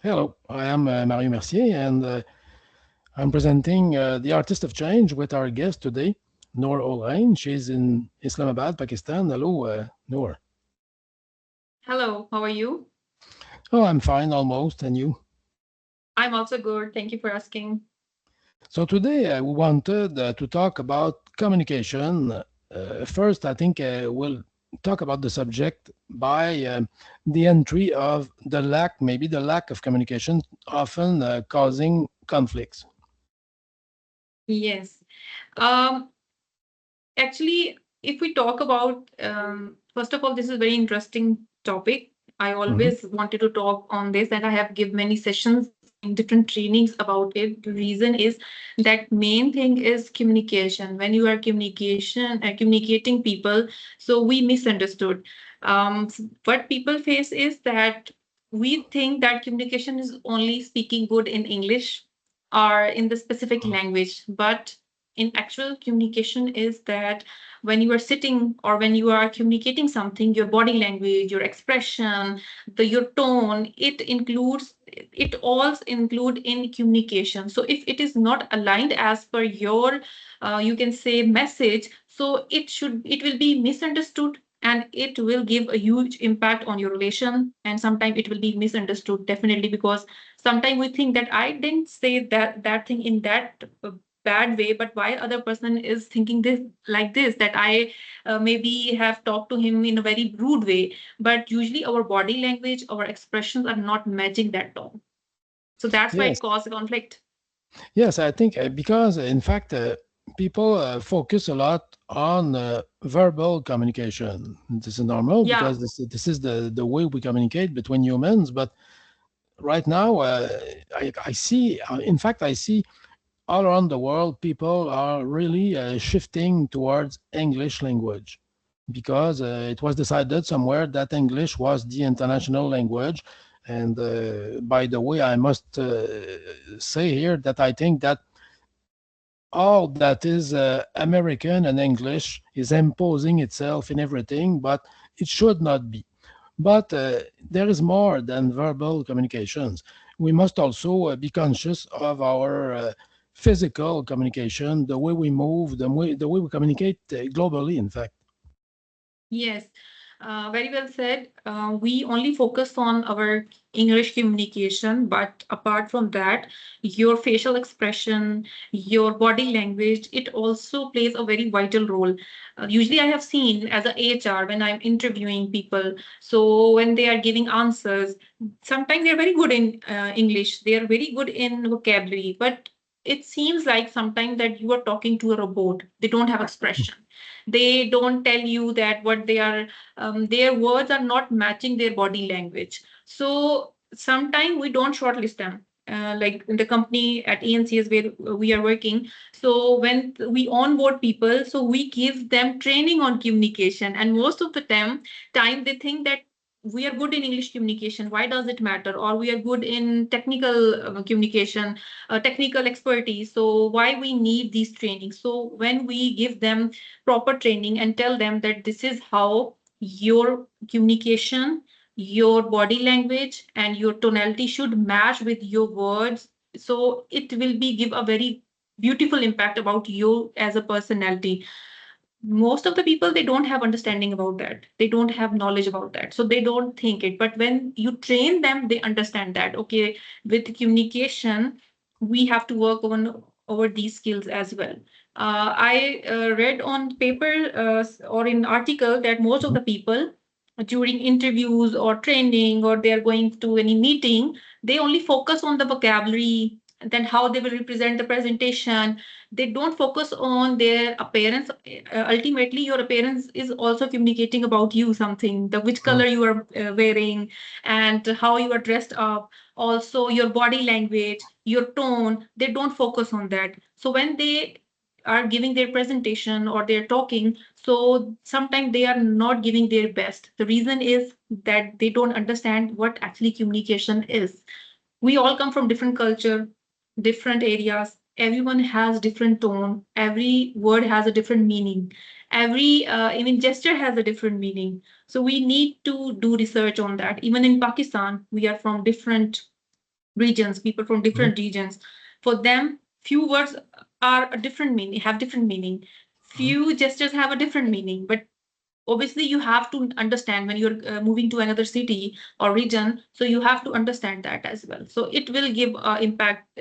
Hello, I am Mario Mercier, and I'm presenting The Artist of Change with our guest today, Noor Olain. She's in Islamabad, Pakistan. Hello, Noor. Hello, how are you? Oh, I'm fine almost, and you? I'm also good. Thank you for asking. So today we wanted to talk about communication. First, I think we'll talk about the subject by the entry of the lack, maybe the lack of communication, often causing conflicts. Yes. Um, Actually, if we talk about, first of all, this is a very interesting topic. I Hmm. always wanted to talk on this, and I have give many sessions and different trainings about it. The reason is that main thing is communication. When you are communicating people, so we misunderstood. What people face is that we think that communication is only speaking good in English or in the specific language, but in actual communication is that when you are sitting or when you are communicating something, your body language, your expression, your tone, it all include in communication. So if it is not aligned as per your you can say message, so it will be misunderstood, and it will give a huge impact on your relation, and sometimes it will be misunderstood definitely, because sometimes we think that I didn't say that thing in that bad way, but why other person is thinking this like this, that I maybe have talked to him in a very rude way, but usually our body language, our expressions are not matching that tone. So that's why it Yes, causes conflict. yes, I think because in fact people focus a lot on verbal communication. This is normal Yeah. because this is the way we communicate between humans. But right now, I see, in fact, I see all around the world people are really shifting towards English language because it was decided somewhere that English was the international language. And by the way, I must say here that I think that all that is American and English is imposing itself in everything, but it should not be. But there is more than verbal communications. We must also be conscious of our physical communication, the way we move, the way we communicate globally, in fact. Yes, very well said. We only focus on our English communication, but apart from that, your facial expression, your body language, it also plays a very vital role. Usually, I have seen as a HR when I'm interviewing people, so when they are giving answers, sometimes they're very good in English, they are very good in vocabulary, but it seems like sometimes that you are talking to a robot. They don't have expression, they don't tell you that what they are, their words are not matching their body language. So sometimes we don't shortlist them, like in the company at ENCS where we are working. So when we onboard people, so we give them training on communication, and most of the time they think that we are good in English communication, why does it matter, or we are good in technical communication, technical expertise, so why we need these trainings. So when we give them proper training and tell them that this is how your communication, your body language, and your tonality should match with your words, so it will be give a very beautiful impact about you as a personality. Most of the people, they don't have understanding about that, they don't have knowledge about that, so they don't think it, but when you train them, they understand that okay, with communication we have to work on over these skills as well. I read on paper or in article that most of Mhm. the people during interviews or training, or they are going to any meeting, they only focus on the vocabulary, then how they will represent the presentation. They don't focus on their appearance. Ultimately your appearance is also communicating about you something, the which Mm. color you are wearing, and how you are dressed up, also your body language, your tone. They don't focus on that, so when they are giving their presentation or they're talking, so sometimes they are not giving their best. The reason is that they don't understand what actually communication is. We all come from different culture, different areas. Everyone has different tone, every word has a different meaning, every even gesture has a different meaning. So we need to do research on that. Even in Pakistan, we are from different regions, people from Mhm. different regions. For them, few words are a different meaning, have different meaning. Mhm. Few gestures have a different meaning, but obviously you have to understand when you're moving to another city or region, so you have to understand that as well. So it will give impact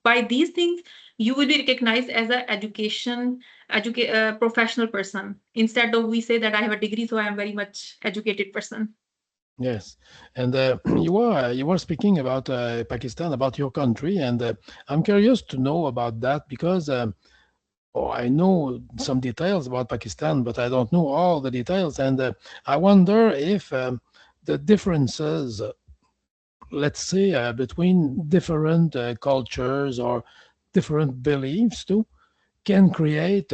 by these things. You will be recognized as a professional person, instead of we say that I have a degree, so I am very much educated person. Yes, and you were speaking about Pakistan, about your country, and I'm curious to know about that because oh, I know some details about Pakistan, but I don't know all the details, and I wonder if the differences, let's say, between different cultures or different beliefs too, can create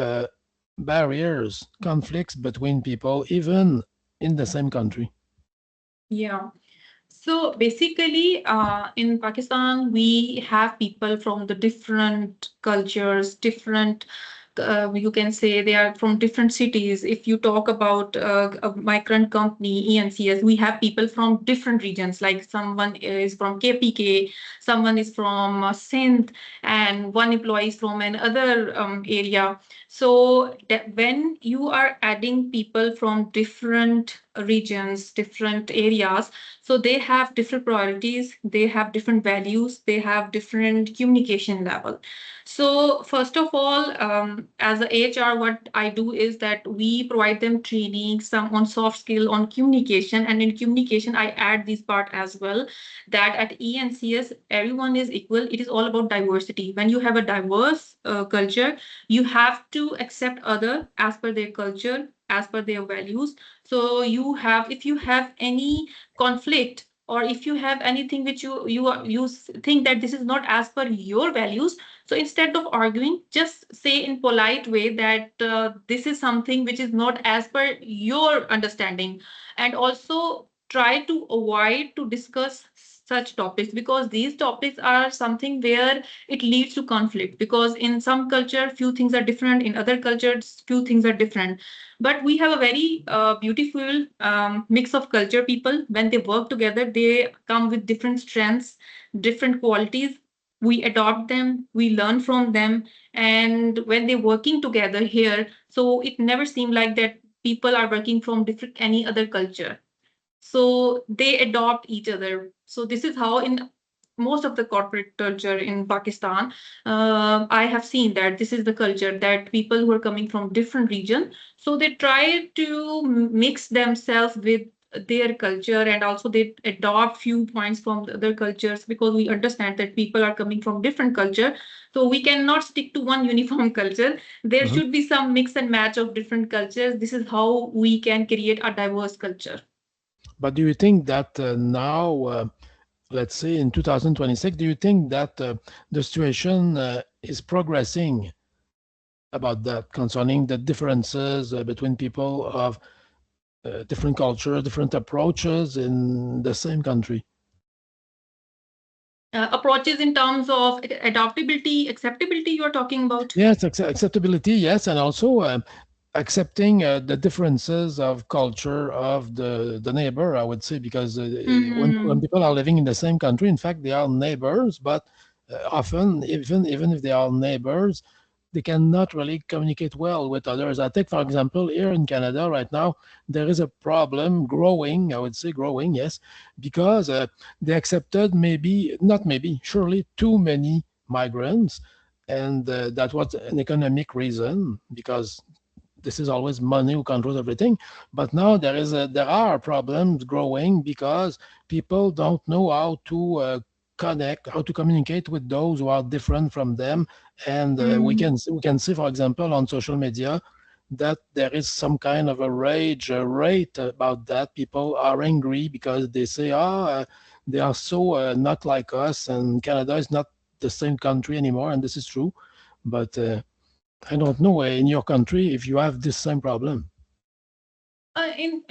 barriers, conflicts between people, even in the same country. Yeah. So basically, in Pakistan, we have people from the different cultures, different, you can say they are from different cities. If you talk about my current company, ENCS, we have people from different regions, like someone is from KPK, someone is from Sindh, and one employee is from another area. So that when you are adding people from different regions, different areas, so they have different priorities, they have different values, they have different communication level. So first of all, as a HR, what I do is that we provide them training, some on soft skill, on communication, and in communication, I add this part as well. That at ENCS, everyone is equal. It is all about diversity. When you have a diverse culture, you have to accept other as per their culture, as per their values. So you have, if you have any conflict, or if you have anything which think that this is not as per your values, so instead of arguing, just say in polite way that this is something which is not as per your understanding. And also try to avoid to discuss such topics, because these topics are something where it leads to conflict, because in some culture few things are different, in other cultures few things are different. But we have a very beautiful mix of culture people. When they work together, they come with different strengths, different qualities. We adopt them, we learn from them, and when they're working together here, so it never seemed like that people are working from different any other culture, so they adopt each other. So this is how in most of the corporate culture in Pakistan, I have seen that this is the culture, that people who are coming from different region, so they try to mix themselves with their culture, and also they adopt few points from the other cultures, because we understand that people are coming from different culture, so we cannot stick to one uniform culture. There Mhm. should be some mix and match of different cultures. This is how we can create a diverse culture. But do you think that now, let's say in 2026, do you think that the situation is progressing about that concerning the differences between people of different culture, different approaches in the same country? Approaches in terms of adaptability, acceptability, you are talking about? Yes, acceptability, yes, and also accepting the differences of culture of the neighbor, I would say, because when Hmm. people are living in the same country, in fact, they are neighbors, but often, even if they are neighbors, they cannot really communicate well with others. I take, for example, here in Canada right now, there is a problem growing, I would say growing, yes, because they accepted maybe, not maybe, surely too many migrants, and that was an economic reason because this is always money who controls everything. But now there are problems growing because people don't know how to connect, how to communicate with those who are different from them. And Hmm. we can see, for example, on social media that there is some kind of a rage rate about that. People are angry because they say, they are so not like us, and Canada is not the same country anymore, and this is true. But I don't know in your country if you have this same problem. In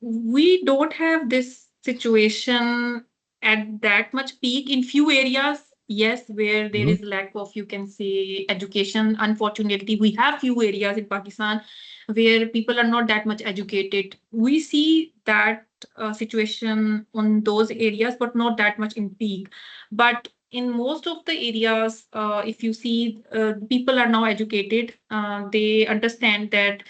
We don't have this situation at that much peak. In few areas yes, where there Mhm. is lack of, you can say, education. Unfortunately, we have few areas in Pakistan where people are not that much educated. We see that situation on those areas, but not that much in peak. But in most of the areas, if you see, people are now educated. They understand that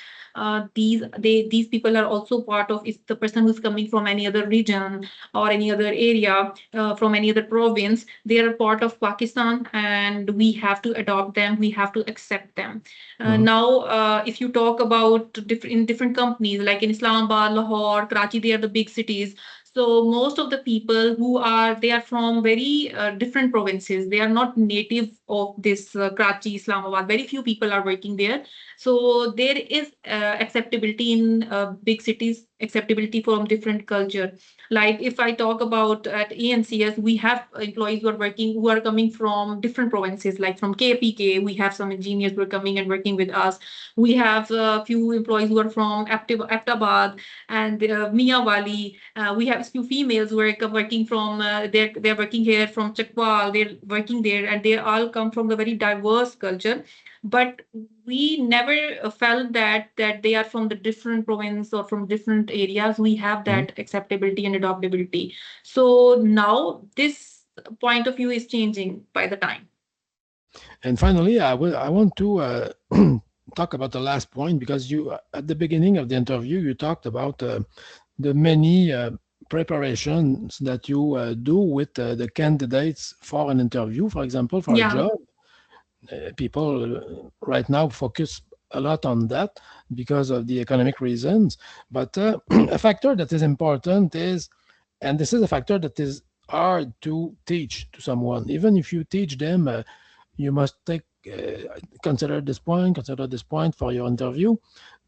these people are also part of, is the person who's coming from any other region or any other area, from any other province. They are part of Pakistan, and we have to adopt them. We have to accept them. Mhm. Now, if you talk about in different companies, like in Islamabad, Lahore, Karachi, they are the big cities. So most of the people they are from very different provinces. They are not native of this Karachi, Islamabad. Very few people are working there. So there is acceptability in big cities, acceptability from different culture. Like if I talk about at ENCS, we have employees who are coming from different provinces, like from KPK, we have some engineers who are coming and working with us. We have a few employees who are from Aptabad and Miyawali. We have a few females who are working from, they're working here from Chakwal, they're working there, and they all come from a very diverse culture. But we never felt that they are from the different province or from different areas. We have Mhm. that acceptability and adoptability. So now this point of view is changing by the time. And finally, I want to talk about the last point because you at the beginning of the interview you talked about the many preparations that you do with the candidates for an interview, for example, for a Yeah. job. People right now focus a lot on that because of the economic reasons. But a factor that is important is, and this is a factor that is hard to teach to someone. Even if you teach them, you must consider this point for your interview.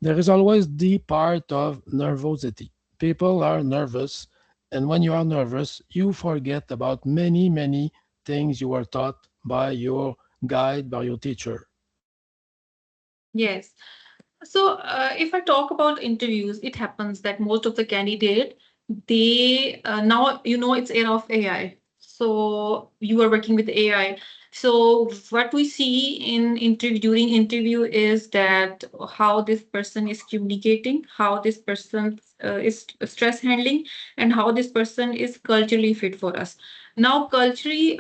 There is always the part of nervosity. People are nervous, and when you are nervous, you forget about many things you were taught by your guide, by your teacher. Yes. So, if I talk about interviews, it happens that most of the candidate, they now, it's era of AI. So you are working with AI. So what we see in interview during interview is that how this person is communicating, how this person is stress handling, and how this person is culturally fit for us. Now, culturally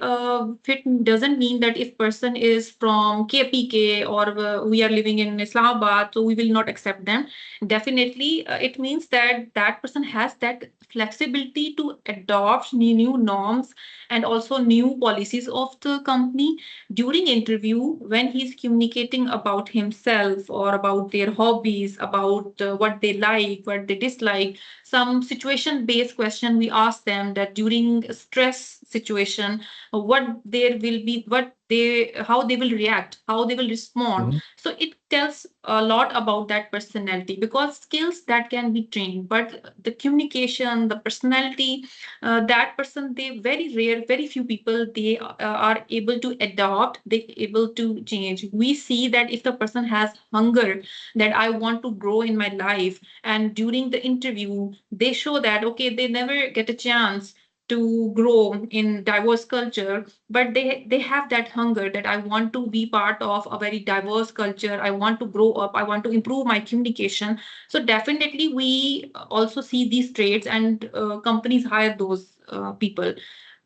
fit doesn't mean that if person is from KPK or we are living in Islamabad, so we will not accept them. Definitely, it means that that person has that flexibility to adopt new norms and also new policies of the company during interview when he's communicating about himself or about their hobbies, about what they like, what they dislike. Some situation based question we ask them that during stress situation, what there will be, what they how they will react, how they will respond. Mhm. So it tells a lot about that personality, because skills that can be trained, but the communication, the personality, that person, they very rare, very few people, they are able to adopt, they able to change. We see that if the person has hunger, that I want to grow in my life, and during the interview they show that okay, they never get a chance to grow in diverse culture, but they have that hunger that I want to be part of a very diverse culture, I want to grow up, I want to improve my communication. So definitely we also see these traits, and companies hire those people.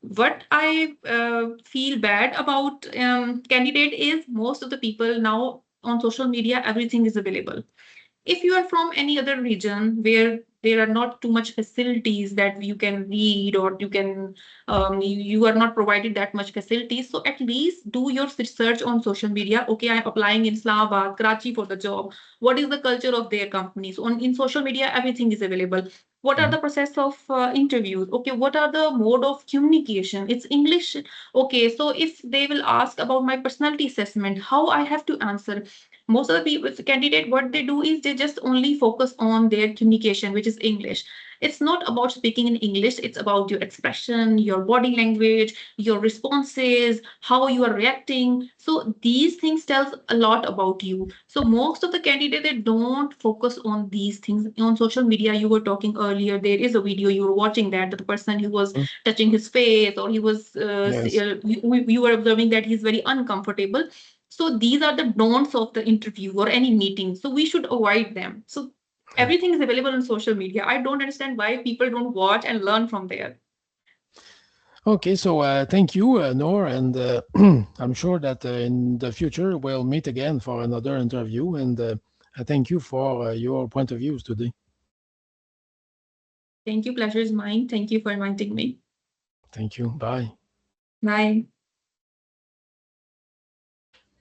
What I feel bad about candidate is most of the people now on social media, everything is available. If you are from any other region where there are not too much facilities that you can read, or you are not provided that much facilities, so at least do your research on social media. Okay, I'm applying in Islamabad, Karachi for the job. What is the culture of their companies? On in social media, everything is available. What are Mhm. the process of interviews? Okay, what are the mode of communication? It's English. Okay, so if they will ask about my personality assessment, how I have to answer? Most of the people, the candidate, what they do is they just only focus on their communication, which is English. It's not about speaking in English, it's about your expression, your body language, your responses, how you are reacting. So these things tells a lot about you. So most of the candidates, they don't focus on these things. On social media, you were talking earlier, there is a video you were watching that the person who was Mm. touching his face, or he was Yes. you were observing that he's very uncomfortable. So these are the don'ts of the interview or any meeting, so we should avoid them. So everything is available on social media. I don't understand why people don't watch and learn from there. Okay, so thank you, Noor, and I'm sure that in the future we'll meet again for another interview. And I thank you for your point of views today. Thank you. Pleasure is mine. Thank you for inviting me. Thank you. Bye. Bye.